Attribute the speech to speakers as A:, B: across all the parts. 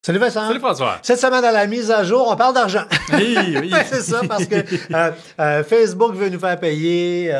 A: Salut Vincent.
B: Salut François.
A: Cette semaine à la mise à jour, on parle d'argent.
B: Oui, oui.
A: C'est ça, parce que Facebook veut nous faire payer,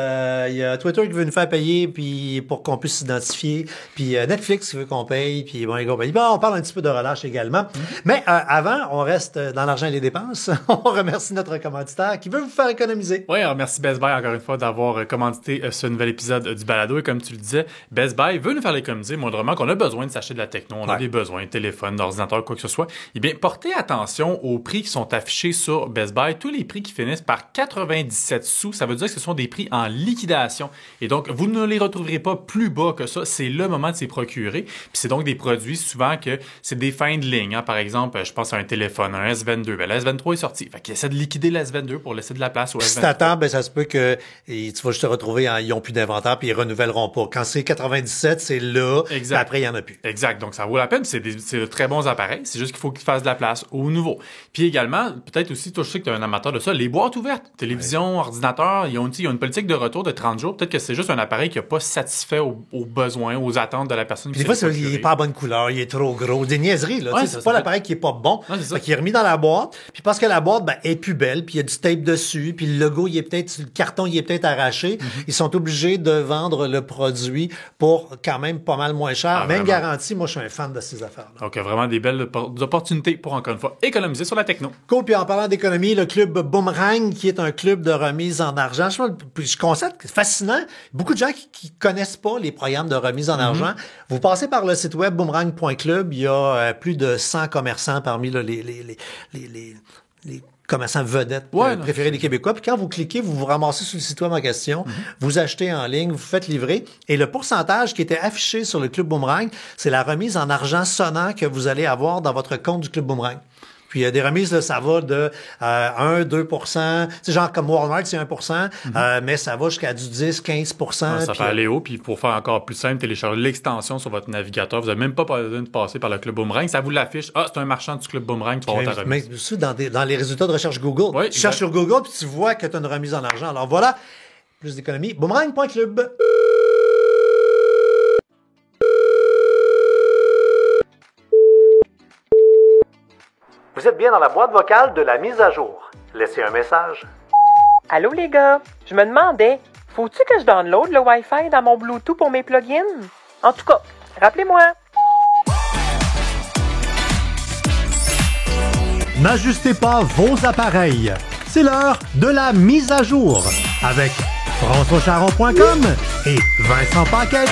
A: il y a Twitter qui veut nous faire payer puis pour qu'on puisse s'identifier, puis Netflix qui veut qu'on paye, puis bon, et compagnie. Bon, on parle un petit peu de relâche également. Mais avant, on reste dans l'argent et les dépenses. On remercie notre commanditaire qui veut vous faire économiser.
B: Oui, alors merci Best Buy encore une fois d'avoir commandité ce nouvel épisode du balado. Et comme tu le disais, Best Buy veut nous faire économiser, moindrement qu'on a besoin de s'acheter de la techno, on a des besoins, téléphone, ordinateur, quoi que ce soit. Eh bien, portez attention aux prix qui sont affichés sur Best Buy. Tous les prix qui finissent par 97 sous, ça veut dire que ce sont des prix en liquidation. Et donc, vous ne les retrouverez pas plus bas que ça. C'est le moment de s'y procurer. Puis c'est donc des produits souvent que c'est des fins de ligne. Hein. Par exemple, je pense à un téléphone, un S22. Ben, le S23 est sorti. Fait qu'il essaie de liquider le S22 pour laisser de la place au S23.
A: Si t'attends, ben ça se peut que tu vas juste te retrouver ils n'ont plus d'inventaire puis ils renouvelleront pas. Quand c'est 97, c'est là. Exact. Après, il n'y en a plus.
B: Exact. Donc, ça vaut la peine. C'est de très bons appareils. C'est juste qu'il faut qu'ils fassent de la place au nouveau. Puis également, peut-être aussi, toi, je sais que tu es un amateur de ça, les boîtes ouvertes, télévision, ordinateur, ils ont une politique de retour de 30 jours. Peut-être que c'est juste un appareil qui n'a pas satisfait aux besoins, aux attentes de la personne.
A: Puis des fois, il n'est pas à bonne couleur, il est trop gros. Des niaiseries, là. Ouais, c'est pas l'appareil qui est pas bon. Ouais, qui est remis dans la boîte. Puis parce que la boîte, est plus belle, puis il y a du tape dessus, puis le logo, le carton, il est peut-être arraché. Ils sont obligés de vendre le produit pour quand même pas mal moins cher. Même garantie, moi, je suis un fan de ces affaires-là.
B: Donc, vraiment des belles opportunités pour, encore une fois, économiser sur la techno.
A: Cool. Puis en parlant d'économie, le club Boomerang, qui est un club de remise en argent, je constate que c'est fascinant. Beaucoup de gens qui connaissent pas les programmes de remise en argent. Vous passez par le site web boomerang.club. Il y a plus de 100 commerçants parmi là, les commerçants vedettes préférés des Québécois. Puis quand vous cliquez, vous vous ramassez sur le site web en question, vous achetez en ligne, vous faites livrer. Et le pourcentage qui était affiché sur le Club Boomerang, c'est la remise en argent sonnant que vous allez avoir dans votre compte du Club Boomerang. Puis il y a des remises, là, ça va de 1-2%. C'est genre comme Walmart, c'est 1%, mais ça va jusqu'à du 10-15%.
B: Ça peut aller haut. Puis pour faire encore plus simple, télécharger l'extension sur votre navigateur. Vous n'avez même pas besoin de passer par le Club Boomerang. Ça vous l'affiche. Ah, c'est un marchand du Club Boomerang qui va avoir ta remise.
A: Mais aussi dans les résultats de recherche Google. Tu cherches sur Google puis tu vois que tu as une remise en argent. Alors voilà, plus d'économie. Boomerang.club. Vous êtes bien dans la boîte vocale de la mise à jour. Laissez un message.
C: Allô les gars, je me demandais, faut-tu que je download le Wi-Fi dans mon Bluetooth pour mes plugins? En tout cas, rappelez-moi.
A: N'ajustez pas vos appareils. C'est l'heure de la mise à jour avec FrançoisCharron.com et Vincent Paquette.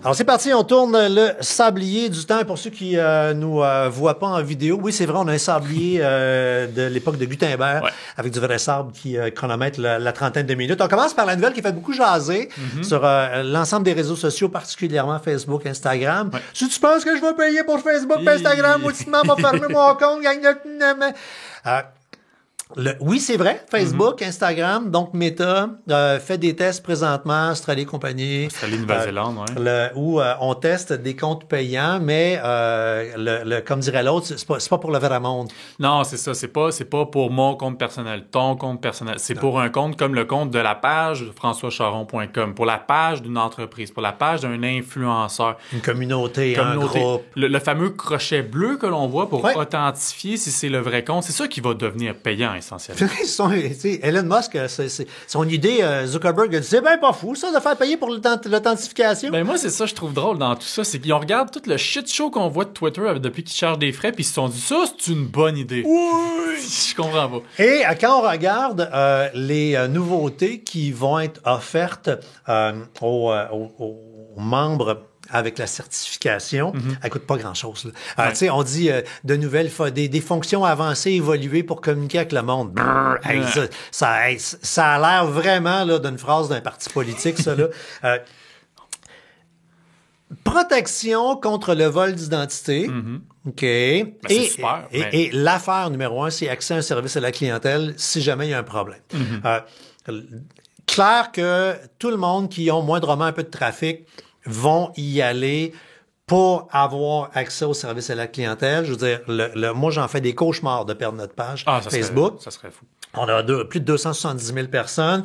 A: Alors c'est parti, on tourne le sablier du temps. Pour ceux qui nous voient pas en vidéo, oui c'est vrai, on a un sablier de l'époque de Gutenberg avec du vrai sable qui chronomètre la trentaine de minutes. On commence par la nouvelle qui fait beaucoup jaser sur l'ensemble des réseaux sociaux, particulièrement Facebook, Instagram. Si tu penses que je vais payer pour Facebook, Instagram, ultimement, m'a fermé mon compte, oui, c'est vrai. Facebook, Instagram, donc Meta fait des tests présentement, Australie et compagnie.
B: Australie, Nouvelle-Zélande,
A: où on teste des comptes payants, mais comme dirait l'autre, c'est pas pour le vrai monde.
B: Non, c'est ça. C'est pas pour mon compte personnel, ton compte personnel. C'est pour un compte comme le compte de la page FrançoisCharron.com, pour la page d'une entreprise, pour la page d'un influenceur.
A: Une communauté. Un groupe.
B: Le fameux crochet bleu que l'on voit pour authentifier si c'est le vrai compte, c'est ça qui va devenir payant.
A: Elon Musk, c'est son idée, Zuckerberg a dit, c'est bien pas fou, ça, de faire payer pour l'authentification.
B: Ben moi, c'est ça, je trouve drôle dans tout ça, c'est qu'ils regardent tout le shit show qu'on voit de Twitter depuis qu'ils chargent des frais, puis ils se sont dit, ça, c'est une bonne idée.
A: Oui!
B: Je comprends pas.
A: Et quand on regarde les nouveautés qui vont être offertes aux membres avec la certification, elle coûte pas grand-chose. Tu sais, on dit de nouvelles des fonctions avancées évoluées pour communiquer avec le monde. Ça a l'air vraiment là d'une phrase d'un parti politique, ça là. Protection contre le vol d'identité. OK.
B: Ben, c'est super.
A: Et l'affaire numéro 1, c'est accès à un service à la clientèle si jamais il y a un problème. Clair que tout le monde qui ont moindrement un peu de trafic vont y aller pour avoir accès au service à la clientèle. Je veux dire, moi, j'en fais des cauchemars de perdre notre page Facebook.
B: Ça serait fou.
A: On a plus de 270 000 personnes.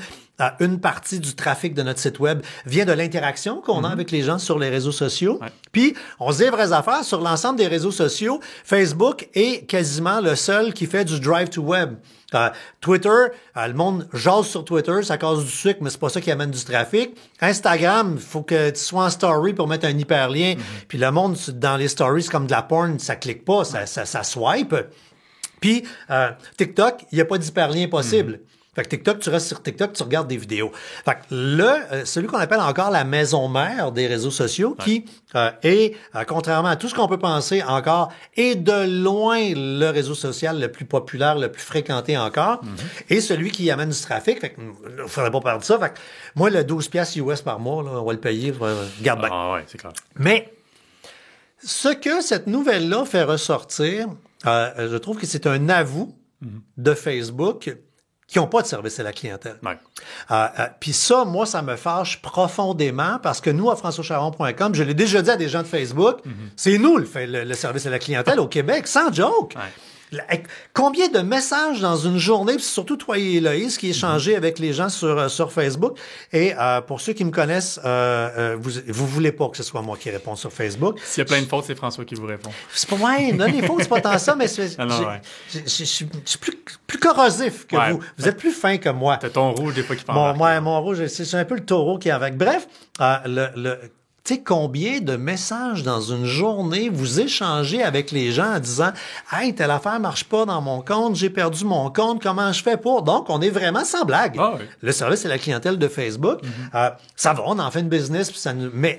A: Une partie du trafic de notre site web vient de l'interaction qu'on a avec les gens sur les réseaux sociaux. Ouais. Puis, on se dit les vraies affaires, sur l'ensemble des réseaux sociaux, Facebook est quasiment le seul qui fait du drive to web. Twitter, le monde jase sur Twitter, ça cause du sucre, mais c'est pas ça qui amène du trafic. Instagram, il faut que tu sois en story pour mettre un hyperlien. Puis le monde, dans les stories, c'est comme de la porn, ça clique pas, ça swipe. Puis TikTok, il n'y a pas d'hyperlien possible. Fait que TikTok, tu restes sur TikTok, tu regardes des vidéos. Fait que là, celui qu'on appelle encore la maison mère des réseaux sociaux, qui est, contrairement à tout ce qu'on peut penser encore, est de loin le réseau social le plus populaire, le plus fréquenté encore, et celui qui amène du trafic. Fait que, il faudrait pas perdre ça. Fait que, moi, le 12$ US par mois, là, on va le payer, garde bien.
B: Ah ouais, c'est clair.
A: Mais, ce que cette nouvelle-là fait ressortir, je trouve que c'est un avou de Facebook qui n'ont pas de service à la clientèle.
B: Ouais.
A: Puis ça, moi, ça me fâche profondément parce que nous, à françoischaron.com, je l'ai déjà dit à des gens de Facebook, c'est nous le service à la clientèle au Québec, sans joke. Ouais. Combien de messages dans une journée, puis surtout toi et Héloïse, qui échangez avec les gens sur Facebook. Et pour ceux qui me connaissent, vous voulez pas que ce soit moi qui réponds sur Facebook.
B: S'il y a plein de fautes, c'est François qui vous répond.
A: C'est pas ouais, non, les fautes, c'est pas tant ça, mais je suis plus corrosif que vous. Vous êtes plus fin que moi.
B: T'as ton rouge des fois qui fait
A: mon rouge, c'est un peu le taureau qui est avec. Bref, tu sais, combien de messages dans une journée vous échangez avec les gens en disant « Hey, telle affaire marche pas dans mon compte, j'ai perdu mon compte, comment je fais pour? » Donc, on est vraiment sans blague. Ah oui. Le service et la clientèle de Facebook, ça va, on en fait une business, puis ça nous... Mais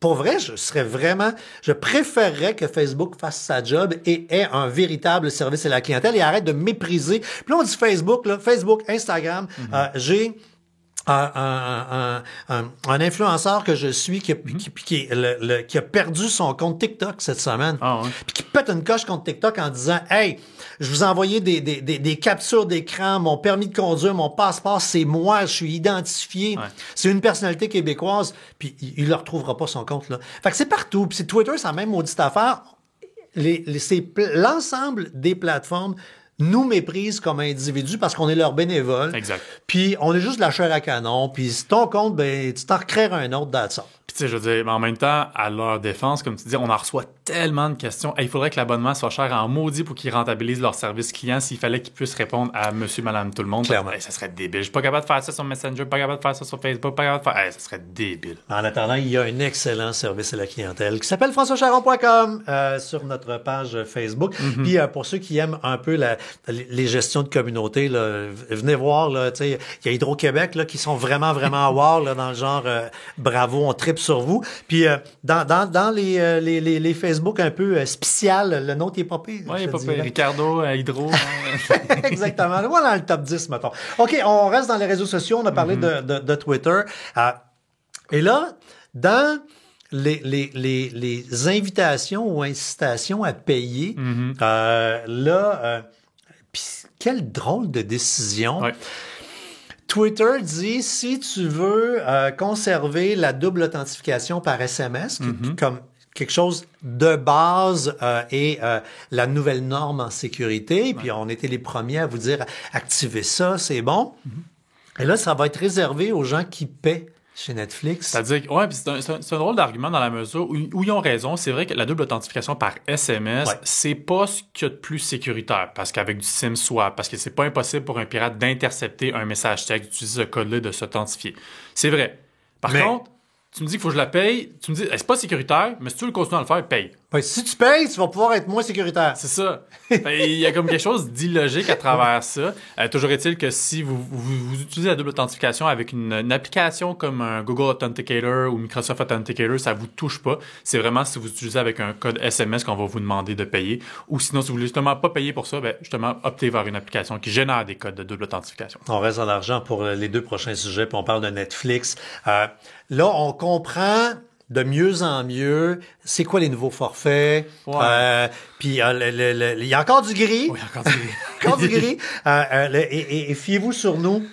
A: pour vrai, je préférerais que Facebook fasse sa job et ait un véritable service à la clientèle et arrête de mépriser. Puis là, on dit Facebook, Instagram, j'ai... un influenceur que je suis qui a perdu son compte TikTok cette semaine. Puis qui pète une coche contre TikTok en disant « Hey, je vous ai envoyé des captures d'écran, mon permis de conduire, mon passeport, c'est moi, je suis identifié. C'est une personnalité québécoise. » Puis il ne retrouvera pas son compte là. Fait que c'est partout. Puis c'est Twitter, c'est la même maudite affaire. L'ensemble des plateformes nous méprisent comme individus parce qu'on est leur bénévole.
B: Exact.
A: Puis on est juste la chair à canon. Puis si ton compte, ben tu t'en recrées un autre that's all.
B: Puis tu sais, je veux dire, mais en même temps, à leur défense, comme tu dis, on en reçoit tellement de questions. Il faudrait que l'abonnement soit cher en maudit pour qu'ils rentabilisent leur service client s'il fallait qu'ils puissent répondre à monsieur, madame, tout le monde.
A: Clairement.
B: Ça serait débile. Je suis pas capable de faire ça sur Messenger, pas capable de faire ça sur Facebook, pas capable de faire... ça serait débile.
A: En attendant, il y a un excellent service à la clientèle qui s'appelle françoischaron.com sur notre page Facebook. Puis pour ceux qui aiment un peu les gestions de communauté, là, venez voir, là, tu sais, il y a Hydro-Québec là, qui sont vraiment wow, là, dans le genre bravo, on tripe sur vous. Puis dans les Facebook un peu spécial, le nôtre est pas pire.
B: Oui, il est pas pire. Ricardo, Hydro.
A: Exactement. Voilà le top 10, mettons. OK, on reste dans les réseaux sociaux. On a parlé de Twitter. Et là, dans les invitations ou incitations à payer, puis quelle drôle de décision. Ouais. Twitter dit, si tu veux conserver la double authentification par SMS, comme quelque chose de base et la nouvelle norme en sécurité, puis on était les premiers à vous dire, activez ça, c'est bon. Et là, ça va être réservé aux gens qui paient chez Netflix.
B: C'est-à-dire, puis c'est un drôle d'argument dans la mesure où ils ont raison. C'est vrai que la double authentification par SMS, c'est pas ce qu'il y a de plus sécuritaire. Parce qu'avec du SIM swap, parce que c'est pas impossible pour un pirate d'intercepter un message texte, d'utiliser ce code-là, de s'authentifier. C'est vrai. Par contre, tu me dis qu'il faut que je la paye. Tu me dis, c'est pas sécuritaire, mais si tu veux continuer à le faire, paye.
A: Ben, si tu payes, tu vas pouvoir être moins sécuritaire.
B: C'est ça. Il y a comme quelque chose d'illogique à travers ça. Toujours est-il que si vous utilisez la double authentification avec une application comme un Google Authenticator ou Microsoft Authenticator, ça vous touche pas. C'est vraiment si vous utilisez avec un code SMS qu'on va vous demander de payer. Ou sinon, si vous voulez justement pas payer pour ça, justement, optez vers une application qui génère des codes de double authentification.
A: On reste en argent pour les deux prochains sujets, puis on parle de Netflix. Là, on comprend de mieux en mieux, c'est quoi les nouveaux forfaits. Puis il y a encore du gris.
B: Oui, encore du gris.
A: Encore du gris. Et fiez-vous sur nous.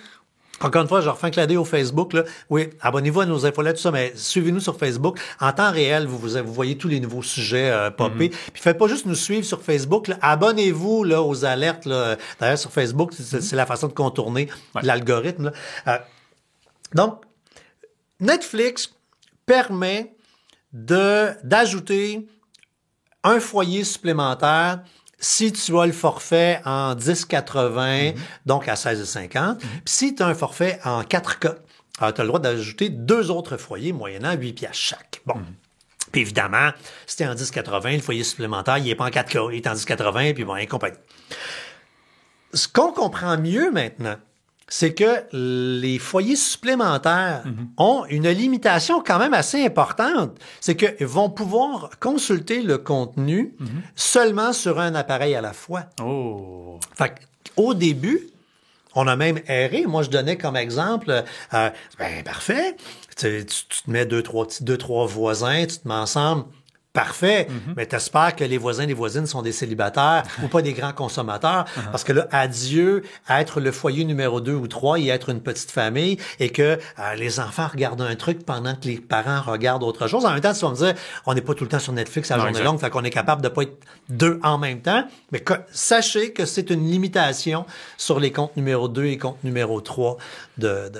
A: Encore une fois, je refais un clin d'œil au Facebook. Là. Oui, abonnez-vous à nos infolettes, tout ça, mais suivez-nous sur Facebook. En temps réel, vous voyez tous les nouveaux sujets popper. Puis faites pas juste nous suivre sur Facebook. Là. Abonnez-vous là, aux alertes. Là. D'ailleurs, sur Facebook, c'est la façon de contourner l'algorithme. Là. Donc, Netflix permet d'ajouter un foyer supplémentaire si tu as le forfait en 10,80, donc à 16,50. Puis si tu as un forfait en 4K, tu as le droit d'ajouter 2 autres foyers moyennant 8 piastres chaque. Bon. Puis évidemment, si tu es en 10,80, le foyer supplémentaire, il n'est pas en 4K, il est en 10,80, puis bon, et compagnie. Ce qu'on comprend mieux maintenant, c'est que les foyers supplémentaires ont une limitation quand même assez importante. C'est qu'ils vont pouvoir consulter le contenu seulement sur un appareil à la fois.
B: Oh!
A: Fait qu'au début, on a même erré. Moi, je donnais comme exemple, parfait, tu te mets deux, trois voisins, tu te mets ensemble. Parfait, mais t'espères que les voisins et les voisines sont des célibataires ou pas des grands consommateurs, parce que là, adieu à être le foyer numéro 2 ou 3 et être une petite famille, et que les enfants regardent un truc pendant que les parents regardent autre chose. En même temps, si on me disait, on n'est pas tout le temps sur Netflix à la journée longue, fait qu'on est capable de pas être 2 en même temps, mais sachez que c'est une limitation sur les comptes numéro 2 et compte numéro 3 de...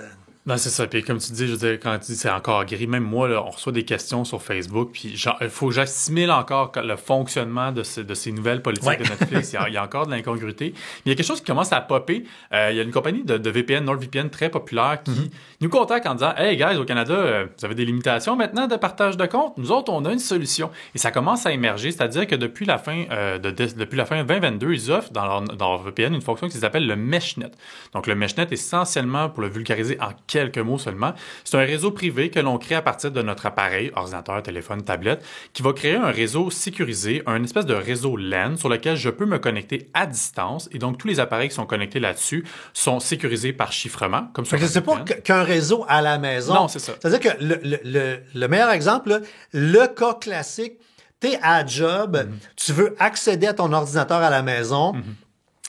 B: Ben, c'est ça. Puis comme tu dis, je veux dire, quand tu dis c'est encore gris, même moi, là, on reçoit des questions sur Facebook, puis il faut que j'assimile encore le fonctionnement de ces nouvelles politiques de Netflix. Il y a encore de l'incongruité. Mais il y a quelque chose qui commence à popper. Il y a une compagnie de VPN, NordVPN, très populaire, qui nous contacte en disant « Hey guys, au Canada, vous avez des limitations maintenant de partage de compte? Nous autres, on a une solution. » Et ça commence à émerger, c'est-à-dire que depuis la fin 2022, ils offrent dans leur VPN une fonction qui s'appelle le MeshNet. Donc le MeshNet, essentiellement, pour le vulgariser en quelques mots seulement, c'est un réseau privé que l'on crée à partir de notre appareil, ordinateur, téléphone, tablette, qui va créer un réseau sécurisé, un espèce de réseau LAN sur lequel je peux me connecter à distance. Et donc, tous les appareils qui sont connectés là-dessus sont sécurisés par chiffrement. Comme ça.
A: C'est pas qu'un réseau à la maison.
B: Non, c'est ça.
A: C'est-à-dire que le meilleur exemple, là, le cas classique, t'es à job, tu veux accéder à ton ordinateur à la maison.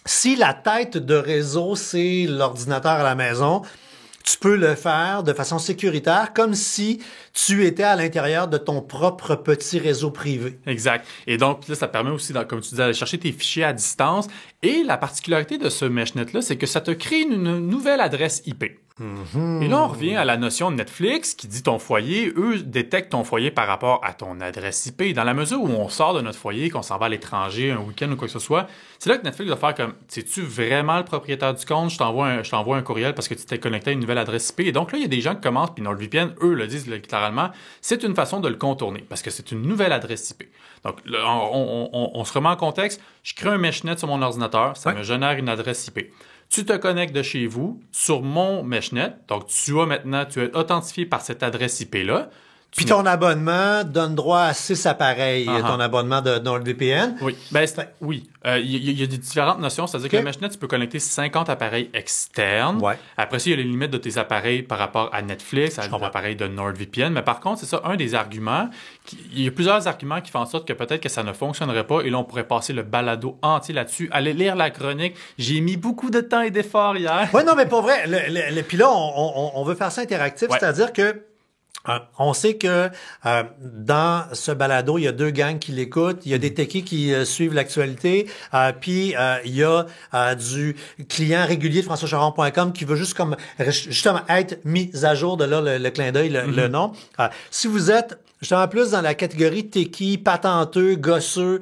A: Si la tête de réseau, c'est l'ordinateur à la maison, tu peux le faire de façon sécuritaire, comme si tu étais à l'intérieur de ton propre petit réseau privé.
B: Exact. Et donc, là, ça te permet aussi, comme tu disais, d'aller chercher tes fichiers à distance. Et la particularité de ce MeshNet-là, c'est que ça te crée une nouvelle adresse IP. Et là, on revient à la notion de Netflix qui dit ton foyer. Eux détectent ton foyer par rapport à ton adresse IP. Dans la mesure où on sort de notre foyer, qu'on s'en va à l'étranger, un week-end ou quoi que ce soit, c'est là que Netflix va faire comme, es-tu vraiment le propriétaire du compte? Je t'envoie un courriel parce que tu t'es connecté à une nouvelle adresse IP. Et donc là, il y a des gens qui commencent, puis NordVPN, eux le disent littéralement, c'est une façon de le contourner parce que c'est une nouvelle adresse IP. Donc, là, on se remet en contexte. Je crée un MeshNet sur mon ordinateur. Ça me génère une adresse IP. Tu te connectes de chez vous sur mon MeshNet. Donc, tu es authentifié par cette adresse IP-là.
A: Puis ton abonnement donne droit à 6 appareils, ton abonnement de NordVPN.
B: Oui. Oui. Il y a des différentes notions. C'est-à-dire que le MeshNet, tu peux connecter 50 appareils externes. Ouais. Après ça, il y a les limites de tes appareils par rapport à Netflix, à l'appareil de NordVPN. Mais par contre, c'est ça, un des arguments. Il y a plusieurs arguments qui font en sorte que peut-être que ça ne fonctionnerait pas. Et là, on pourrait passer le balado entier là-dessus. Allez lire la chronique. J'ai mis beaucoup de temps et d'efforts hier.
A: Oui, non, mais pour vrai. Puis là, on veut faire ça interactif. Ouais. C'est-à-dire que on sait que dans ce balado, il y a 2 gangs qui l'écoutent. Il y a des techies qui suivent l'actualité. Puis il y a du client régulier de françoischaron.com qui veut juste comme justement être mis à jour, de là le clin d'œil, le nom. Si vous êtes justement plus dans la catégorie techie, patenteux, gosseux,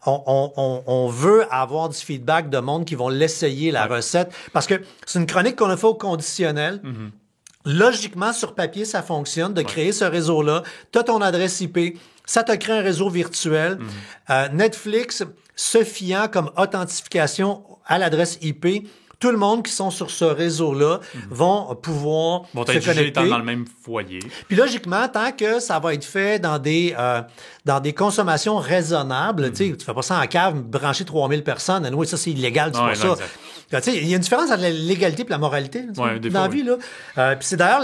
A: on veut avoir du feedback de monde qui vont l'essayer, la recette. Parce que c'est une chronique qu'on a fait au conditionnel. Logiquement, sur papier, ça fonctionne de créer ce réseau-là. Tu as ton adresse IP, ça te crée un réseau virtuel. Netflix, se fiant comme authentification à l'adresse IP, tout le monde qui sont sur ce réseau-là vont pouvoir se connecter.
B: Étant dans le même foyer.
A: Puis logiquement, tant que ça va être fait dans des consommations raisonnables, tu sais, tu fais pas ça en cave, brancher 3000 personnes, anyway, ça c'est illégal, tu fais pas ça. Tu sais, il y a une différence entre la légalité et la moralité dans la vie, là. Puis c'est d'ailleurs,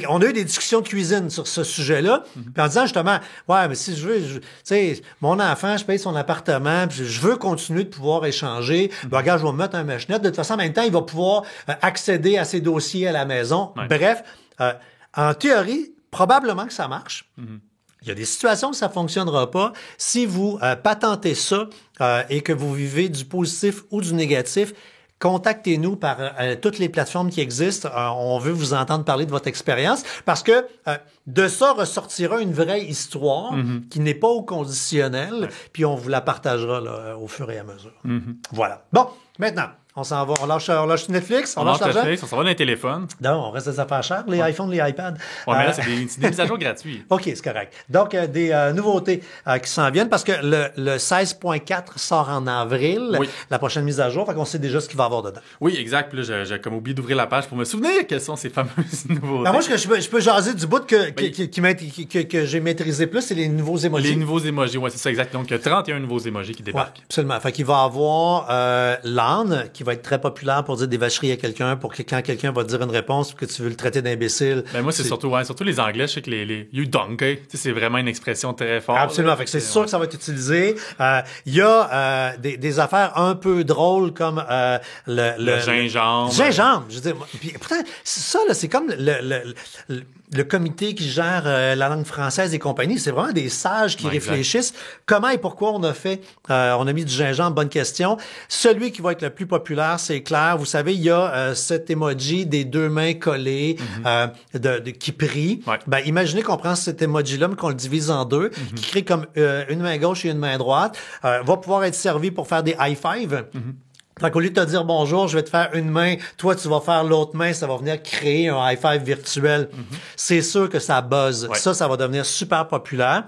A: on a eu des discussions de cuisine sur ce sujet-là, puis en disant justement, ouais, mais si je veux, tu sais, mon enfant, je paye son appartement, puis je veux continuer de pouvoir échanger, ben, regarde, je vais me mettre un MeshNet. De toute façon, en même temps, temps, il va pouvoir accéder à ses dossiers à la maison.
B: Ouais.
A: Bref, en théorie, probablement que ça marche. Il y a des situations où ça fonctionnera pas. Si vous patentez ça et que vous vivez du positif ou du négatif, contactez-nous par toutes les plateformes qui existent. On veut vous entendre parler de votre expérience parce que de ça ressortira une vraie histoire qui n'est pas au conditionnel, puis on vous la partagera là, au fur et à mesure. Voilà. Bon, maintenant, on s'en va. On lâche Netflix, on lâche l'argent.
B: Netflix, on s'en va dans les téléphones.
A: Non, on reste des affaires chères, les iPhones, les iPads.
B: Ouais, mais là, c'est des mises à jour gratuites.
A: OK, c'est correct. Donc, des nouveautés qui s'en viennent parce que le 16.4 sort en avril,
B: Oui.
A: la prochaine mise à jour, fait qu'on sait déjà ce qu'il va y avoir dedans.
B: Oui, exact. Puis là, j'ai comme oublié d'ouvrir la page pour me souvenir quelles sont ces fameuses nouveautés.
A: Ben moi, je peux jaser du bout que j'ai maîtrisé plus, c'est les nouveaux emojis.
B: Les nouveaux emojis, ouais, c'est ça, exact. Donc, il y a 31 nouveaux emojis qui
A: Ouais,
B: débarquent.
A: absolument. Fait qu'il va y avoir l'âne, qui va être très populaire pour dire des vacheries à quelqu'un, pour que quand quelqu'un va te dire une réponse, que tu veux le traiter d'imbécile.
B: Ben moi, c'est surtout les Anglais. Je sais que les you donkey, tu sais, c'est vraiment une expression très forte.
A: Absolument. Fait que c'est sûr que ça va être utilisé. Il y a des affaires un peu drôles comme
B: le gingembre.
A: Gingembre. Je veux dire, puis pourtant, ça là, c'est comme le comité qui gère la langue française et compagnie. C'est vraiment des sages qui réfléchissent comment et pourquoi on a mis du gingembre. Bonne question. Celui qui va être le plus populaire, c'est clair. Vous savez, il y a cet emoji des deux mains collées qui prient.
B: Ouais.
A: Ben, imaginez qu'on prend cet emoji-là, mais qu'on le divise en deux, qui crée comme une main gauche et une main droite. Va pouvoir être servi pour faire des high five. Fait qu'au lieu de te dire bonjour, je vais te faire une main, toi tu vas faire l'autre main, ça va venir créer un high five virtuel. C'est sûr que ça buzz.
B: Ouais.
A: Ça va devenir super populaire.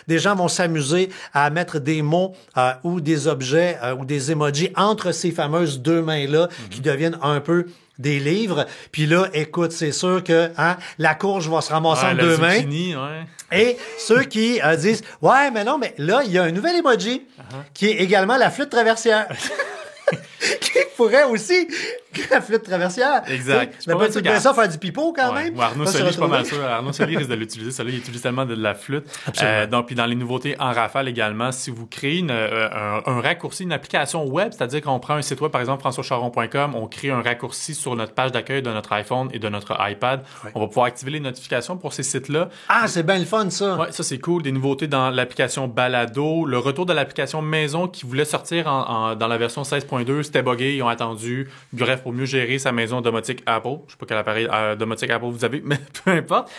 A: Des gens vont s'amuser à mettre des mots ou des objets ou des emojis entre ces fameuses deux mains-là qui deviennent un peu des livres. Puis là, écoute, c'est sûr que la courge va se ramasser en deux mains.
B: Ouais.
A: Et ceux qui disent « Ouais, mais non, mais là, il y a un nouvel emoji qui est également la flûte traversière. » Qui pourrait aussi la flûte traversière.
B: Exact.
A: Tu peux bien ça faire du pipeau quand même.
B: Ouais, Arnaud Soli, je suis pas mal sûr. Arnaud Soli risque de l'utiliser. Celui-là, il utilise tellement de la flûte. Donc, puis dans les nouveautés en rafale également, si vous créez un raccourci, une application web, c'est-à-dire qu'on prend un site web, par exemple, françoischaron.com, on crée un raccourci sur notre page d'accueil de notre iPhone et de notre iPad. Ouais. On va pouvoir activer les notifications pour ces sites-là.
A: Ah, c'est bien le fun, ça.
B: Ouais, ça, c'est cool. Des nouveautés dans l'application Balado. Le retour de l'application Maison qui voulait sortir dans la version 16.2, c'était buggé. Ils ont attendu. Bref, pour mieux gérer sa maison domotique Apple. Je sais pas quel appareil domotique Apple vous avez, mais peu importe.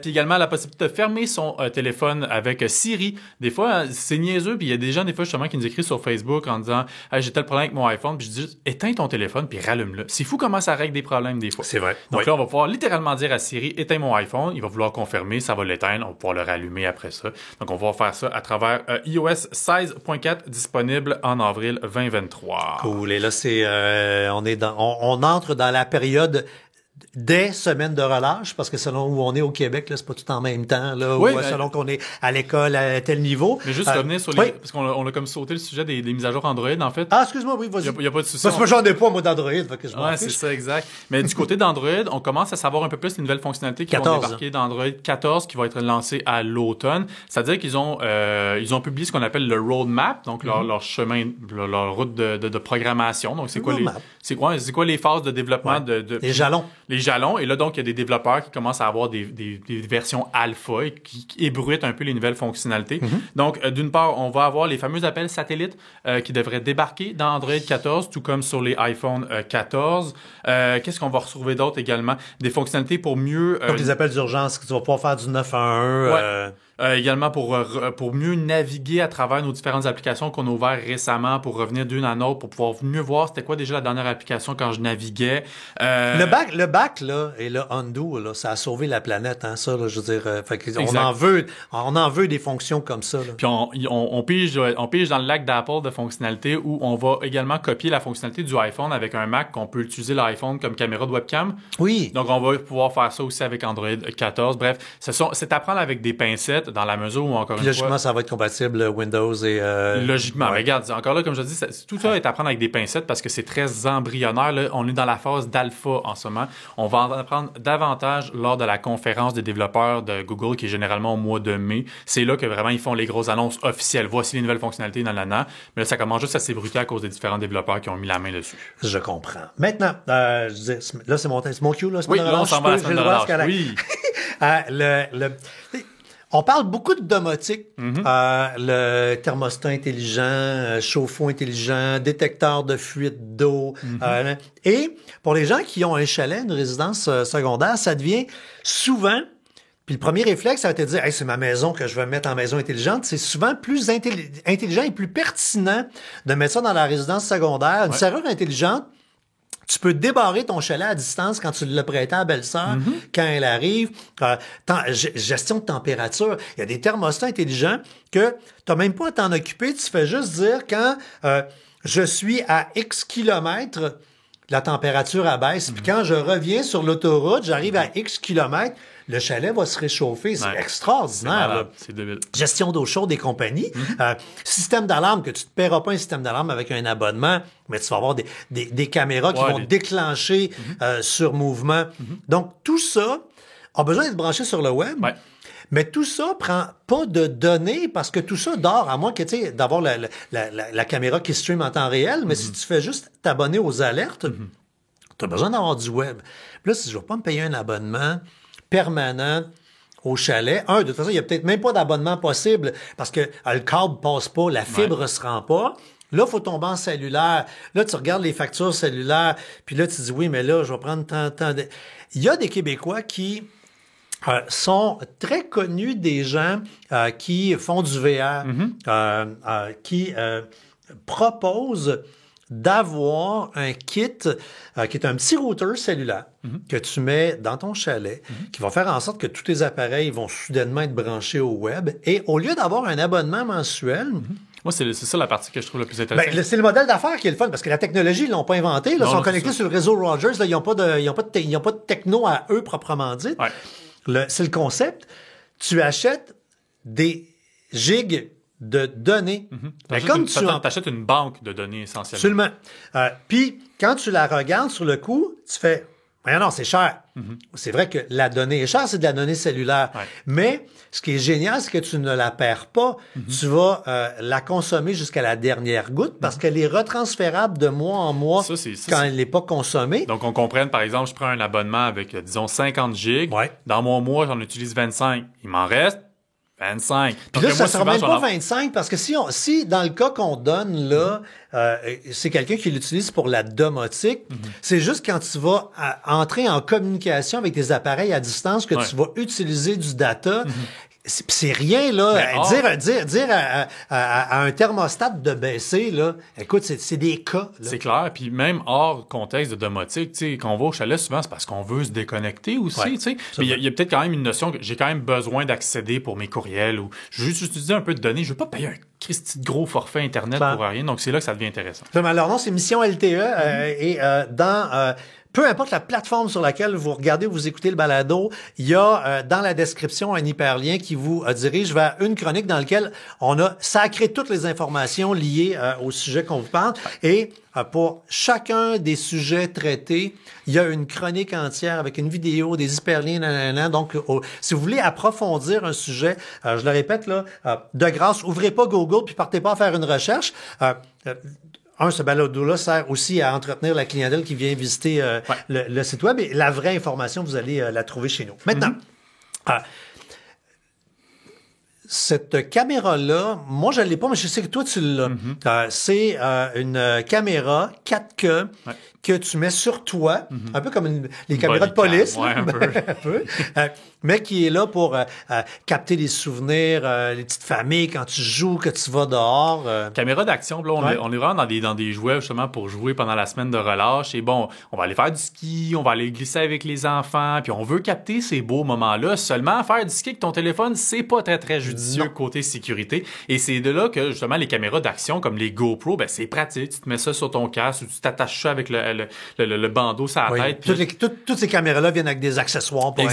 B: Puis également, la possibilité de fermer son téléphone avec Siri. Des fois, c'est niaiseux. Puis il y a des gens, des fois, justement, qui nous écrivent sur Facebook en disant hey, « j'ai tel problème avec mon iPhone. » Puis je dis juste « éteins ton téléphone puis rallume-le. » C'est fou comment ça règle des problèmes des fois.
A: C'est vrai.
B: Donc là, on va pouvoir littéralement dire à Siri « éteins mon iPhone. » Il va vouloir confirmer. Ça va l'éteindre. On va pouvoir le rallumer après ça. Donc, on va faire ça à travers iOS 16.4 disponible en avril 2023.
A: Cool. Et là, on entre dans la période des semaines de relâche, parce que selon où on est au Québec, là, c'est pas tout en même temps, là,
B: oui,
A: ou selon qu'on est à l'école à tel niveau.
B: Mais juste revenir sur les, parce qu'on a comme sauté le sujet des mises à jour Android, en fait.
A: Ah, excuse-moi, oui, vas-y.
B: Il y a pas de souci.
A: Parce que j'en ai pas, moi, d'Android, fait que je m'en fiche.
B: C'est ça, exact. Mais du côté d'Android, on commence à savoir un peu plus les nouvelles fonctionnalités qui vont débarquer d'Android 14, qui va être lancé à l'automne. C'est-à-dire qu'ils ont publié ce qu'on appelle le roadmap, donc leur chemin, leur route de programmation. Donc, c'est quoi les phases de développement
A: les jalons.
B: Les jalons. Et là, donc, il y a des développeurs qui commencent à avoir des versions alpha et qui ébruitent un peu les nouvelles fonctionnalités. Donc, d'une part, on va avoir les fameux appels satellites qui devraient débarquer dans Android 14, tout comme sur les iPhone 14. Qu'est-ce qu'on va retrouver d'autre également? Des fonctionnalités pour mieux...
A: Comme des appels d'urgence, que tu vas pouvoir faire du 911.
B: Également pour mieux naviguer à travers nos différentes applications qu'on a ouvertes récemment, pour revenir d'une à l'autre, pour pouvoir mieux voir c'était quoi déjà la dernière application quand je naviguais.
A: Le back là et le undo là, ça a sauvé la planète, hein, ça là, je veux dire. On en veut des fonctions comme ça. Là.
B: Puis on pige dans le lac d'Apple de fonctionnalités où on va également copier la fonctionnalité du iPhone avec un Mac, qu'on peut utiliser l'iPhone comme caméra de webcam.
A: Oui.
B: Donc on va pouvoir faire ça aussi avec Android 14. Bref, c'est à prendre avec des pincettes. complète dans la mesure où, encore
A: Puis
B: une
A: logiquement,
B: fois...
A: ça va être compatible Windows et...
B: Logiquement. Mais regarde, encore là, comme je dis, tout ça est à prendre avec des pincettes parce que c'est très embryonnaire. Là. On est dans la phase d'alpha en ce moment. On va en apprendre davantage lors de la conférence des développeurs de Google qui est généralement au mois de mai. C'est là que vraiment ils font les grosses annonces officielles. Voici les nouvelles fonctionnalités dans l'ANA. Mais là, ça commence juste à s'ébruiter à cause des différents développeurs qui ont mis la main dessus.
A: Je comprends. Maintenant, je disais, là, c'est mon cue, là.
B: Oui, là, on s'en va à la semaine de relâche. Oui.
A: On parle beaucoup de domotique, le thermostat intelligent, chauffe-eau intelligent, détecteur de fuite d'eau. Et pour les gens qui ont un chalet, une résidence secondaire, ça devient souvent... Puis le premier réflexe, ça va être de dire, hey, c'est ma maison que je vais mettre en maison intelligente. C'est souvent plus intelligent et plus pertinent de mettre ça dans la résidence secondaire. Une serrure intelligente, tu peux débarrer ton chalet à distance quand tu l'as prêté à la belle-sœur, quand elle arrive. Gestion de température. Il y a des thermostats intelligents que tu n'as même pas à t'en occuper. Tu fais juste dire quand je suis à X kilomètres, la température abaisse. Puis quand je reviens sur l'autoroute, j'arrive à X kilomètres, le chalet va se réchauffer. C'est extraordinaire.
B: C'est débile.
A: Gestion d'eau chaude des compagnies. Système d'alarme, que tu ne te paieras pas un système d'alarme avec un abonnement, mais tu vas avoir des caméras qui vont déclencher sur mouvement. Donc, tout ça a besoin d'être branché sur le web.
B: Ouais.
A: Mais tout ça prend pas de données parce que tout ça dort, à moins que tu sais d'avoir la caméra qui stream en temps réel. Mais si tu fais juste t'abonner aux alertes, tu as besoin d'avoir du web. Puis là, si je ne veux pas me payer un abonnement permanent au chalet, de toute façon, il n'y a peut-être même pas d'abonnement possible parce que le câble passe pas, la fibre ne se rend pas. Là, il faut tomber en cellulaire. Là, tu regardes les factures cellulaires, puis là, tu dis, oui, mais là, je vais prendre tant de... Il y a des Québécois qui sont très connus des gens qui font du VR, qui proposent d'avoir un kit qui est un petit routeur cellulaire que tu mets dans ton chalet, qui va faire en sorte que tous tes appareils vont soudainement être branchés au web. Et au lieu d'avoir un abonnement mensuel...
B: Moi, c'est ça la partie que je trouve la plus intéressante.
A: C'est le modèle d'affaires qui est le fun, parce que la technologie, ils l'ont pas inventé. Ils sont connectés sur le réseau Rogers. Là, ils n'ont pas de techno à eux, proprement dit. Ouais. C'est le concept. Tu achètes des gigs de données.
B: Tu achètes une banque de données, essentiellement.
A: Absolument. Puis, quand tu la regardes sur le coup, tu fais... non, c'est cher. C'est vrai que la donnée est chère, c'est de la donnée cellulaire. Ouais. Mais ce qui est génial, c'est que tu ne la perds pas. Tu vas la consommer jusqu'à la dernière goutte parce qu'elle est retransférable de mois en mois quand elle n'est pas consommée.
B: Donc, on comprenne, par exemple, je prends un abonnement avec, disons, 50 gigs. Ouais. Dans mon mois, j'en utilise 25. Il m'en reste 25.
A: Puis là, ça ne sera même pas 25 parce que si dans le cas qu'on donne là, c'est quelqu'un qui l'utilise pour la domotique, c'est juste quand tu vas entrer en communication avec des appareils à distance que tu vas utiliser du data. C'est rien, là. Dire à un thermostat de baisser, là, écoute, c'est des cas. Là.
B: C'est clair. Puis même hors contexte de domotique, tu sais, quand on va au chalet, souvent, c'est parce qu'on veut se déconnecter aussi, tu sais. Mais il y a peut-être quand même une notion que j'ai quand même besoin d'accéder pour mes courriels ou je veux juste utiliser un peu de données. Je veux pas payer un Christy de gros forfait Internet pour rien. Donc, c'est là que ça devient intéressant.
A: Alors non, c'est Mission LTE et dans... peu importe la plateforme sur laquelle vous regardez ou vous écoutez le balado, il y a dans la description un hyperlien qui vous dirige vers une chronique dans laquelle on a sacré toutes les informations liées au sujet qu'on vous parle. Et pour chacun des sujets traités, il y a une chronique entière avec une vidéo, des hyperliens, Donc, si vous voulez approfondir un sujet, je le répète, là, de grâce, ouvrez pas Google puis partez pas à faire une recherche. Ce balado-là sert aussi à entretenir la clientèle qui vient visiter le site web. Et la vraie information, vous allez la trouver chez nous. Maintenant, cette caméra-là, moi, je ne l'ai pas, mais je sais que toi, tu l'as. C'est une caméra 4K que tu mets sur toi, un peu comme les caméras de police.
B: Un peu.
A: Mais qui est là pour capter les souvenirs, les petites familles quand tu joues, que tu vas dehors.
B: Caméra d'action, là, on est vraiment dans des jouets justement pour jouer pendant la semaine de relâche. Et bon, on va aller faire du ski, on va aller glisser avec les enfants, puis on veut capter ces beaux moments-là. Seulement, faire du ski avec ton téléphone, c'est pas très, très judicieux. judicieux côté sécurité. Et c'est de là que, justement, les caméras d'action, comme les GoPro, ben, c'est pratique. Tu te mets ça sur ton casque ou tu t'attaches ça avec le bandeau sur la tête.
A: Toutes ces caméras-là viennent avec des accessoires pour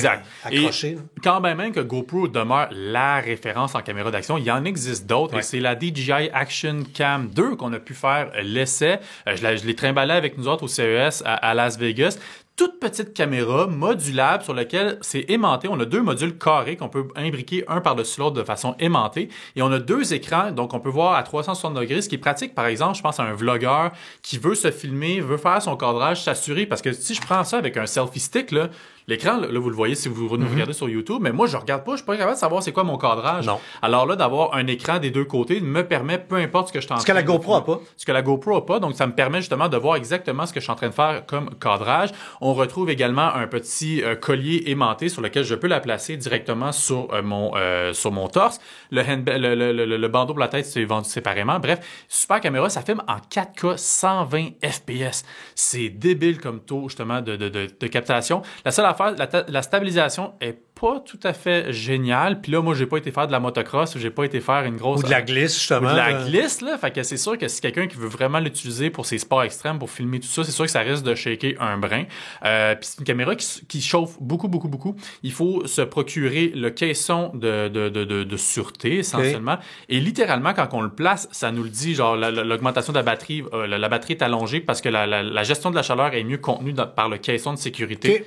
A: accrocher.
B: Et quand même que GoPro demeure la référence en caméra d'action, il y en existe d'autres. Et c'est la DJI Action Cam 2 qu'on a pu faire l'essai. Je l'ai trimballé avec nous autres au CES à Las Vegas. Toute petite caméra modulable sur laquelle c'est aimanté. On a 2 modules carrés qu'on peut imbriquer un par-dessus l'autre de façon aimantée. Et on a 2 écrans, donc on peut voir à 360 degrés, ce qui est pratique, par exemple, je pense à un vlogueur qui veut se filmer, veut faire son cadrage, s'assurer, parce que si je prends ça avec un selfie stick, là, l'écran, là, vous le voyez si vous nous regardez sur YouTube, mais moi, je regarde pas, je suis pas capable de savoir c'est quoi mon cadrage.
A: Non.
B: Alors là, d'avoir un écran des 2 côtés me permet, peu importe ce que je suis en train de faire.
A: Ce que la GoPro a pas.
B: Ce que la GoPro a pas, donc ça me permet justement de voir exactement ce que je suis en train de faire comme cadrage. On retrouve également un petit collier aimanté sur lequel je peux la placer directement sur mon torse. Le bandeau pour la tête, c'est vendu séparément. Bref, super caméra, ça filme en 4K 120 FPS. C'est débile comme taux, justement, de captation. La seule affaire, la stabilisation est pas tout à fait géniale. Puis là, moi, j'ai pas été faire de la motocross, j'ai pas été faire une grosse...
A: Ou de la glisse, justement.
B: Ou de la glisse, là. Fait que c'est sûr que si quelqu'un qui veut vraiment l'utiliser pour ses sports extrêmes, pour filmer tout ça, c'est sûr que ça risque de shaker un brin. Puis c'est une caméra qui chauffe beaucoup. Il faut se procurer le caisson de sûreté, essentiellement. Okay. Et littéralement, quand on le place, ça nous le dit, genre, l'augmentation de la batterie, la batterie est allongée parce que la gestion de la chaleur est mieux contenue par le caisson de sécurité. Okay.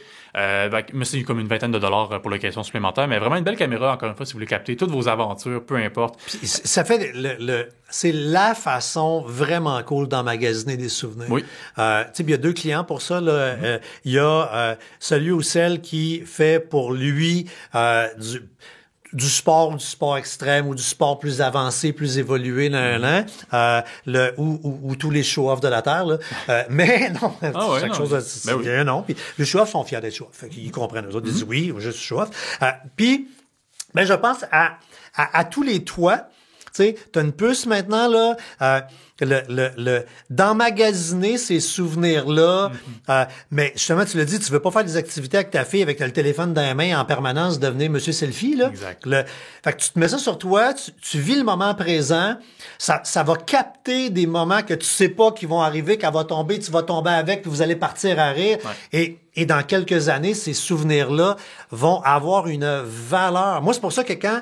B: Mais c'est comme une vingtaine de dollars pour le caisson supplémentaire, mais vraiment une belle caméra, encore une fois, si vous voulez capter toutes vos aventures, peu importe.
A: Puis ça fait c'est la façon vraiment cool d'emmagasiner des souvenirs.
B: Oui.
A: Tu sais, il y a 2 clients pour ça, là. Il y a celui ou celle qui fait pour lui du sport extrême ou du sport plus avancé, plus évolué, ou tous les show-offs de la Terre, là. Mais non, chaque chose, il y a un nom. Puis les show-offs sont fiers d'être show-offs. Fait qu'ils comprennent. Eux autres, ils disent oui, je suis show-off. Puis, ben, je pense à tous les toits. Tu sais, t'as une puce maintenant, là, d'emmagasiner ces souvenirs-là. Mais justement, tu l'as dit, tu veux pas faire des activités avec ta fille avec le téléphone dans la main en permanence, devenir Monsieur Selfie, là.
B: Exact.
A: Fait que tu te mets ça sur toi, tu vis le moment présent, ça va capter des moments que tu sais pas qui vont arriver, qu'elle va tomber, tu vas tomber avec, puis vous allez partir à rire. Ouais. Et dans quelques années, ces souvenirs-là vont avoir une valeur. Moi, c'est pour ça que quand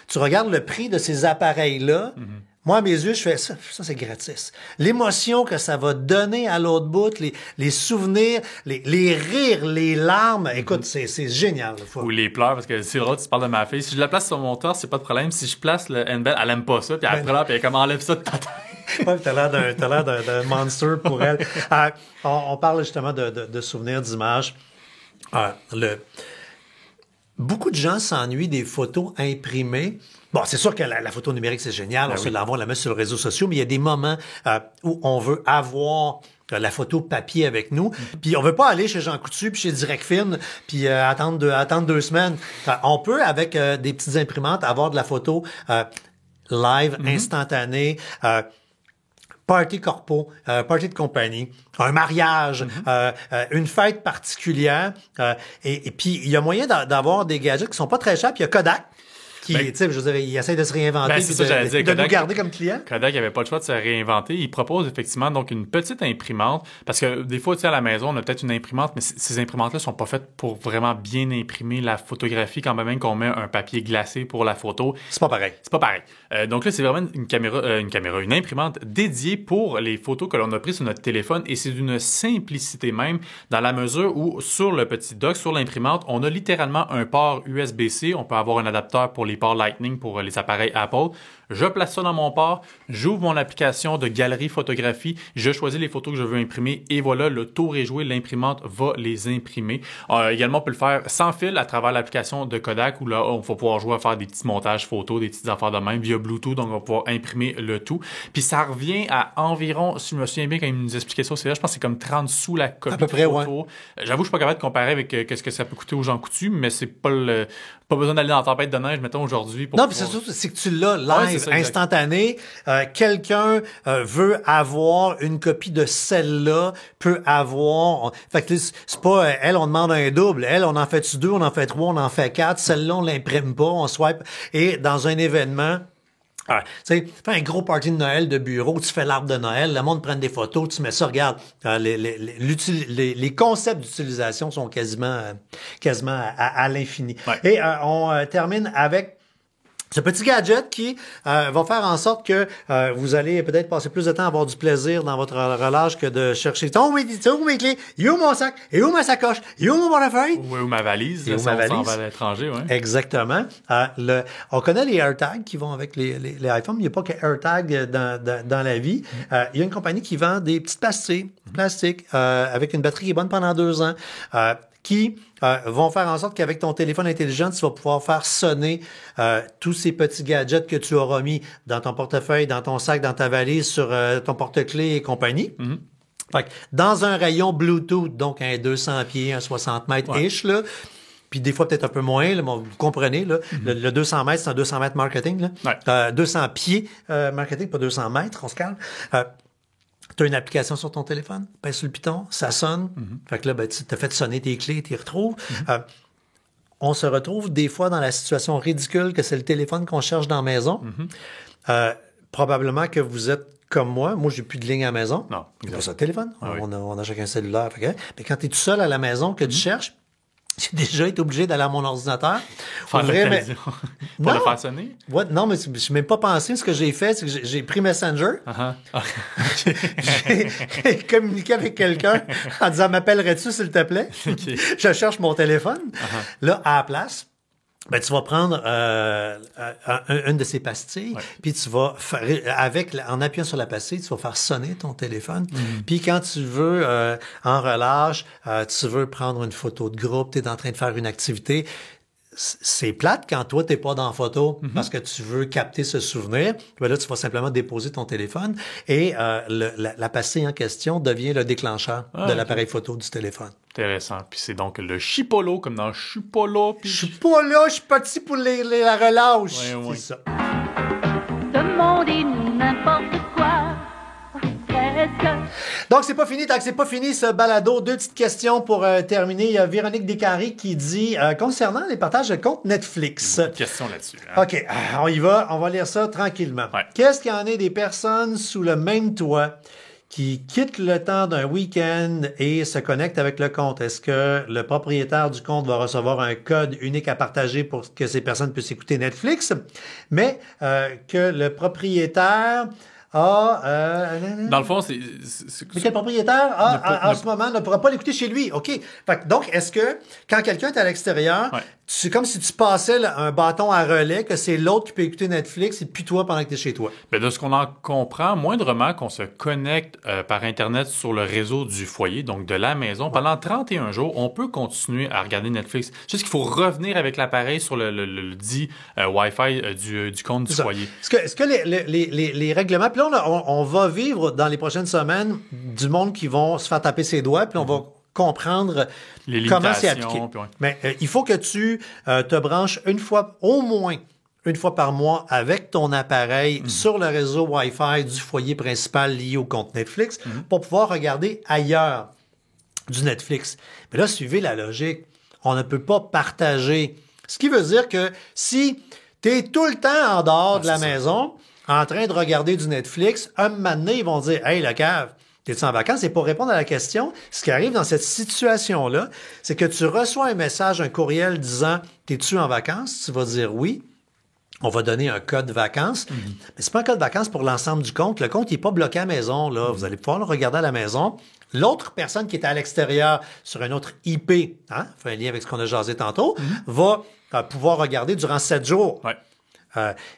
A: tu regardes le prix de ces appareils-là, moi, à mes yeux, je fais ça c'est gratis. L'émotion que ça va donner à l'autre bout, les souvenirs, les rires, les larmes, écoute, c'est génial.
B: Ou les pleurs, parce que c'est drôle, tu parles de ma fille. Si je la place sur mon torse, c'est pas de problème. Si je place le handbell, elle aime pas ça, puis après là, puis elle comme enlève ça de ta tête.
A: Ouais, t'as l'air d'un monster pour elle. On parle justement de souvenirs, d'images. Beaucoup de gens s'ennuient des photos imprimées. Bon, c'est sûr que la photo numérique, c'est génial. On se l'envoie, on la met sur les réseaux sociaux, mais il y a des moments où on veut avoir la photo papier avec nous. Puis on veut pas aller chez Jean Coutu puis chez DirectFilm puis attendre 2 semaines. On peut, avec des petites imprimantes, avoir de la photo live, instantanée, party corpo, party de compagnie, un mariage, une fête particulière. Et puis, il y a moyen d'avoir des gadgets qui sont pas très chers. Puis il y a Kodak, qui, tu sais, je veux dire, il essaie de se réinventer, de nous garder comme client.
B: Kodak n'avait pas le choix de se réinventer. Il propose effectivement donc une petite imprimante, parce que des fois, tu sais, à la maison, on a peut-être une imprimante, mais ces imprimantes-là sont pas faites pour vraiment bien imprimer la photographie, quand même qu'on met un papier glacé pour la photo.
A: C'est pas pareil.
B: C'est pas pareil. Donc là, c'est vraiment une imprimante dédiée pour les photos que l'on a prises sur notre téléphone, et c'est d'une simplicité même, dans la mesure où sur le petit dock, sur l'imprimante, on a littéralement un port USB-C. On peut avoir un adapteur pour les ports Lightning pour les appareils Apple. Je place ça dans mon port, j'ouvre mon application de galerie photographie, je choisis les photos que je veux imprimer et voilà, le tour est joué, l'imprimante va les imprimer. Également, on peut le faire sans fil à travers l'application de Kodak où là, on va pouvoir jouer à faire des petits montages photos, des petites affaires de même via Bluetooth, donc on va pouvoir imprimer le tout. Puis ça revient à environ, si je me souviens bien quand il nous expliquait ça, je pense que c'est comme 30 sous la copie
A: à peu près,
B: photo. Ouais. J'avoue, je suis pas capable de comparer avec qu'est-ce que ça peut coûter aux gens coutus, mais c'est pas besoin d'aller dans la tempête de neige, mettons, mettons, aujourd'hui.
A: Non, puis c'est surtout, c'est que tu l'as live,
B: ça,
A: instantané. Quelqu'un veut avoir une copie de celle-là, peut avoir... Fait que c'est pas, elle, on demande un double. Elle, on en fait 2, on en fait 3, on en fait 4. Celle-là, on l'imprime pas, on swipe. Et dans un événement... tu sais, fais un gros party de Noël de bureau, tu fais l'arbre de Noël, le monde prend des photos, tu mets ça, regarde, les concepts d'utilisation sont quasiment à l'infini.
B: Ouais.
A: Et on termine avec ce petit gadget qui va faire en sorte que vous allez peut-être passer plus de temps à avoir du plaisir dans votre relâche que de chercher où mes clés, il est où mon sac, et où ma sacoche, il est où mon portefeuille,
B: ou ma valise,
A: et où ma valise.
B: On va à l'étranger, ouais.
A: Exactement. On connaît les AirTags qui vont avec les iPhones, mais il n'y a pas que AirTag dans la vie. Il y a une compagnie qui vend des petites pastilles plastiques avec une batterie qui est bonne pendant 2 ans. Qui vont faire en sorte qu'avec ton téléphone intelligent, tu vas pouvoir faire sonner tous ces petits gadgets que tu auras mis dans ton portefeuille, dans ton sac, dans ta valise, sur ton porte-clés et compagnie. Mm-hmm. Fait que dans un rayon Bluetooth, donc un 200 pieds, un 60 mètres-ish, là, puis des fois peut-être un peu moins, là, vous comprenez, là, le 200 mètres, c'est un 200 mètres marketing, là. 200 pieds marketing, pas 200 mètres, on se calme. Tu as une application sur ton téléphone, pèse sur le piton, ça sonne. Fait que là, tu t'as fait sonner tes clés, tu les retrouves. On se retrouve des fois dans la situation ridicule que c'est le téléphone qu'on cherche dans la maison. Probablement que vous êtes comme moi. Moi, j'ai plus de ligne à la maison.
B: Non.
A: C'est pas ça, le téléphone.
B: Ah oui.
A: On a chacun un cellulaire. Fait que, mais quand tu es tout seul à la maison, que tu cherches, j'ai déjà été obligé d'aller à mon ordinateur.
B: Pour le faire sonner?
A: Ouais, non, mais je n'ai même pas pensé. Ce que j'ai fait, c'est que j'ai pris Messenger. J'ai communiqué avec quelqu'un en disant « M'appellerais-tu, s'il te plaît? » Je cherche mon téléphone. Là, à la place, ben, tu vas prendre une de ces pastilles, puis tu vas en appuyant sur la pastille, tu vas faire sonner ton téléphone. Puis quand tu veux en relâche, tu veux prendre une photo de groupe, tu es en train de faire une activité. C'est plate quand toi, t'es pas dans la photo parce que tu veux capter ce souvenir. Ben là, tu vas simplement déposer ton téléphone et la pastille en question devient le déclencheur de l'appareil photo du téléphone.
B: Intéressant. Puis c'est donc le chipolo, comme dans Chupolo.
A: Je suis pas là, je suis parti pour la relâche.
B: Oui.
A: C'est ça.
D: Ce monde est n'importe quoi. Presque.
A: Donc, c'est pas fini. Tant que c'est pas fini, ce balado, 2 petites questions pour terminer. Il y a Véronique Descaries qui dit, concernant les partages de compte Netflix.
B: Une question là-dessus. Hein?
A: OK, on y va. On va lire ça tranquillement.
B: Ouais.
A: Qu'est-ce qu'il y en est des personnes sous le même toit qui quittent le temps d'un week-end et se connectent avec le compte? Est-ce que le propriétaire du compte va recevoir un code unique à partager pour que ces personnes puissent écouter Netflix, mais que le propriétaire
B: dans le fond,
A: mais que le propriétaire en ce moment ne pourra pas l'écouter chez lui. OK. Fait que, donc, est-ce que quand quelqu'un est à l'extérieur, c'est comme si tu passais un bâton à relais, que c'est l'autre qui peut écouter Netflix et puis toi pendant que tu es chez toi?
B: Ben, de ce qu'on en comprend, moindrement qu'on se connecte par Internet sur le réseau du foyer, donc de la maison, pendant 31 jours, on peut continuer à regarder Netflix. Juste qu'il faut revenir avec l'appareil sur le dit Wi-Fi du compte du foyer.
A: Est-ce que les règlements... Puis là, on va vivre dans les prochaines semaines du monde qui vont se faire taper ses doigts, puis on va comprendre comment c'est appliqué. Mais il faut que tu te branches au moins une fois par mois avec ton appareil sur le réseau Wi-Fi du foyer principal lié au compte Netflix pour pouvoir regarder ailleurs du Netflix. Mais là, suivez la logique. On ne peut pas partager. Ce qui veut dire que si tu es tout le temps en dehors de la maison, en train de regarder du Netflix, un moment donné, ils vont dire « Hey, le cave, t'es-tu en vacances? » Et pour répondre à la question, ce qui arrive dans cette situation-là, c'est que tu reçois un message, un courriel disant « T'es-tu en vacances? » Tu vas dire « Oui. » On va donner un code vacances. Mais c'est pas un code vacances pour l'ensemble du compte. Le compte, il est pas bloqué à la maison, là. Vous allez pouvoir le regarder à la maison. L'autre personne qui est à l'extérieur sur un autre IP, fait un lien avec ce qu'on a jasé tantôt, va pouvoir regarder durant 7 jours.
B: Ouais.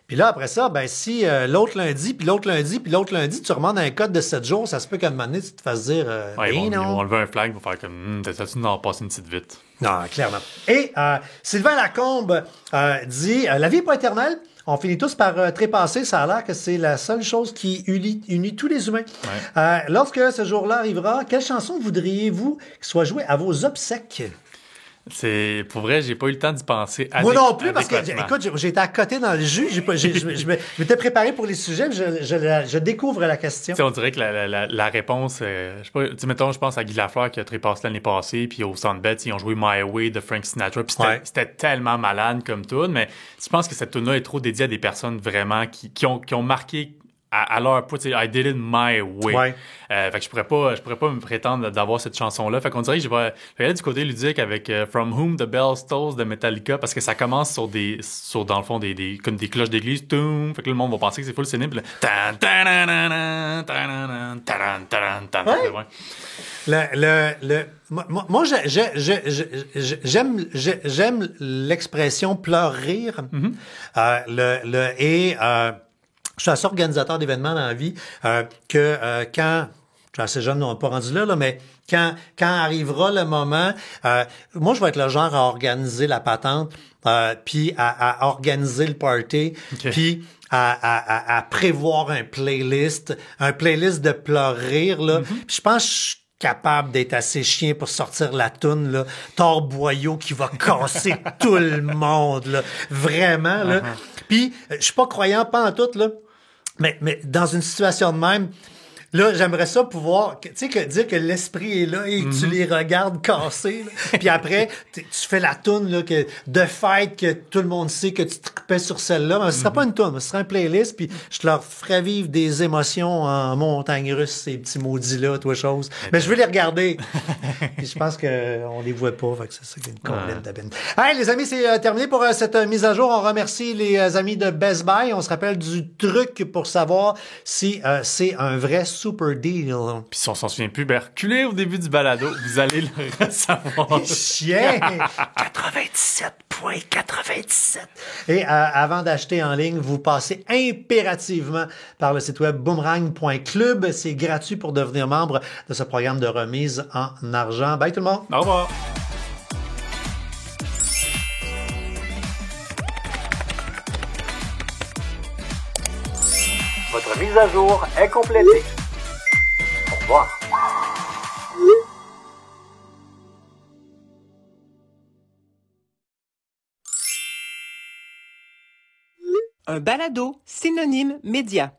A: Puis là, après ça, ben si l'autre lundi, puis l'autre lundi, puis l'autre lundi, tu remandes un code de 7 jours, ça se peut qu'à un moment donné, tu te fasses dire
B: ils vont enlever un flag pour faire comme t'as-tu d'en passer une petite vite?
A: Non, clairement. Et Sylvain Lacombe dit la vie n'est pas éternelle. On finit tous par trépasser. Ça a l'air que c'est la seule chose qui unit tous les humains.
B: Ouais.
A: Lorsque ce jour-là arrivera, quelle chanson voudriez-vous qu'il soit jouée à vos obsèques?
B: Pour vrai, j'ai pas eu le temps d'y penser.
A: Moi non plus, parce que, écoute, j'étais à côté dans le jus. Je m'étais préparé pour les sujets, mais je découvre la question.
B: T'sais, on dirait que la réponse, je sais pas, mettons, je pense à Guy Lafleur qui a trépassé l'année passée, puis au Centre Bell, ils ont joué My Way de Frank Sinatra, puis c'était tellement malade comme tune, mais je pense que cette tune-là est trop dédiée à des personnes vraiment qui ont marqué à leur point, I did it my way.
A: Ouais.
B: Fait que je pourrais pas me prétendre d'avoir cette chanson-là. Fait qu'on dirait que je vais aller du côté ludique avec From Whom the Bell Tolls de Metallica, parce que ça commence sur dans le fond, comme des cloches d'église. Toum, fait que là, le monde va penser que c'est full cynique.
A: Moi, j'aime l'expression pleur rire. Je suis assez organisateur d'événements dans la vie, quand, je suis assez jeune, on n'est pas rendu là, mais quand arrivera le moment, moi, je vais être le genre à organiser la patente, puis à organiser le party, puis à prévoir un playlist de pleurs rire, là. Puis je pense que je suis capable d'être assez chien pour sortir la toune, là. Thor Boyau qui va casser tout le monde, là. Vraiment, là. Puis, je suis pas croyant, pas en tout, là. Mais dans une situation de même, là, j'aimerais ça pouvoir, tu sais, dire que l'esprit est là et que tu les regardes casser, là. Puis après, tu fais la toune, là, de fête, que tout le monde sait que tu tripais sur celle-là. Mais ce serait pas une toune, ce serait un playlist, puis je leur ferais vivre des émotions en montagne russe, ces petits maudits-là, toi, chose. Mais je veux les regarder. Puis je pense qu'on les voit pas, fait que c'est ça qui est une combine d'abine. Hey, les amis, c'est terminé pour cette mise à jour. On remercie les amis de Best Buy. On se rappelle du truc pour savoir si c'est un vrai super deal.
B: Puis si on s'en souvient plus, reculez au début du balado, vous allez le savoir.
A: Chien! 97,97. Et avant d'acheter en ligne, vous passez impérativement par le site web boomerang.club. C'est gratuit pour devenir membre de ce programme de remise en argent. Bye tout le monde!
B: Au revoir!
E: Votre mise à jour est complétée. Au revoir.
F: Un balado synonyme média.